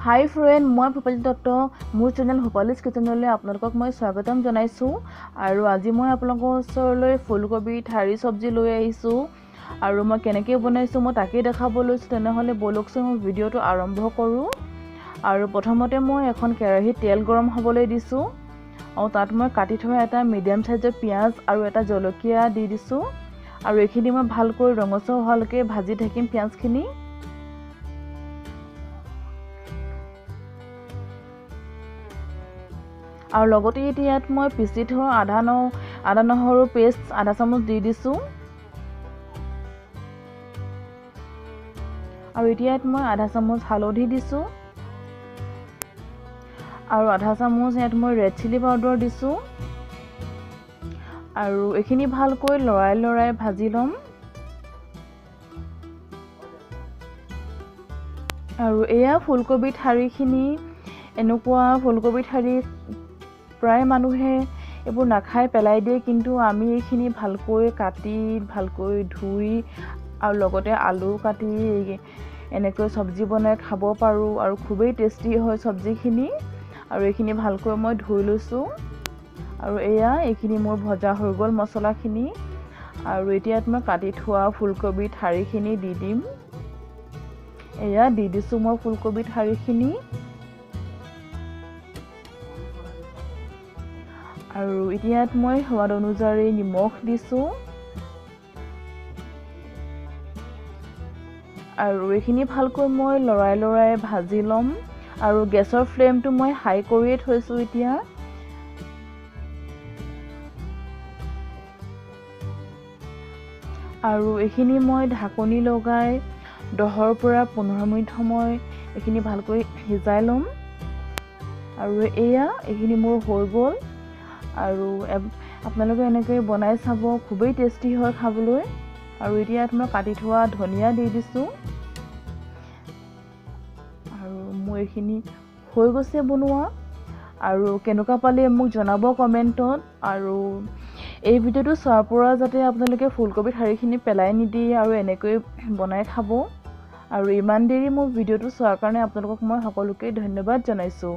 হাই friend, মই ভূপালী দত্ত। মোৰ channel ভূপালীজ কিচেনলৈ আপোনালোকক মই স্বাগতম জনাইছোঁ। আৰু আজি মই আপোনালোকৰ ওচৰলৈ ফুলকবি ঠাৰি চব্জি লৈ আহিছোঁ। আৰু মই কেনেকৈ বনাইছোঁ মই তাকেই দেখাব লৈছোঁ। তেনেহ'লে ব'লকচোন মই ভিডিঅ'টো আৰম্ভ কৰোঁ। আৰু প্ৰথমতে মই এখন কেৰাহীত তেল গৰম হ'বলৈ দিছোঁ। আৰু তাত মই কাটি থোৱা এটা মিডিয়াম চাইজৰ পিঁয়াজ আৰু এটা জলকীয়া দি দিছোঁ। আৰু এইখিনি মই ভালকৈ ৰঙচুৱা হোৱালৈকে ভাজি থাকিম পিঁয়াজখিনি। আৰু লগতে ইয়াত মই পিচি থোৱা আদা নহৰু পেষ্ট আধা চামুচ দি দিছোঁ। আৰু ইয়াত মই আধা চামুচ হালধি দিছোঁ। আৰু আধা চামুচ ইয়াত মই ৰেড চিলি পাউডাৰ দিছোঁ। আৰু এইখিনি ভালকৈ লৰাই ভাজি ল'ম। আৰু এয়া ফুলকবি ঠাৰিখিনি। এনেকুৱা ফুলকবি ঠাৰি প্ৰায় মানুহে এইবোৰ নাখাই পেলাই দিয়ে, কিন্তু আমি এইখিনি ভালকৈ কাটি ভালকৈ ধুই আৰু লগতে আলু কাটি এনেকৈ চব্জি বনাই খাব পাৰোঁ। আৰু খুবেই টেষ্টি হয় চব্জিখিনি। আৰু এইখিনি ভালকৈ মই ধুই লৈছোঁ। আৰু এইখিনি মোৰ ভজা হৈ গ'ল মছলাখিনি। আৰু এতিয়া মই কাটি থোৱা ফুলকবি ঠাৰিখিনি দি দিম। দি দিছোঁ মই ফুলকবি ঠাৰিখিনি। আৰু ইয়াত মই সোৱাদ অনুযায়ী নিমখ দিছোঁ। আৰু এইখিনি ভালকৈ মই লৰাই ভাজি ল'ম। আৰু গেছৰ ফ্লেমটো মই হাই কৰিয়ে থৈছোঁ এতিয়া। আৰু এইখিনি মই ঢাকনি লগাই 10 পৰা 15 মিনিট সময় এইখিনি ভালকৈ সিজাই ল'ম। আৰু এইখিনি মোৰ হৈ গ'ল। আৰু আপোনালোকে এনেকৈ বনাই চাব, খুবেই টেষ্টি হয় খাবলৈ। আৰু ইয়াত মই কাটি থোৱা ধনিয়া দি দিছোঁ। আৰু মোৰ এইখিনি হৈ গৈছে বনোৱা। আৰু কেনেকুৱা পালে মোক জনাব কমেণ্টত। আৰু এই ভিডিঅ'টো চোৱাৰ পৰা যাতে আপোনালোকে ফুলকবি ঠাৰিখিনি পেলাই নিদিয়ে আৰু এনেকৈ বনাই খাব। আৰু ইমান দেৰি মোৰ ভিডিঅ'টো চোৱাৰ কাৰণে আপোনালোকক মই সকলোকে ধন্যবাদ জনাইছোঁ।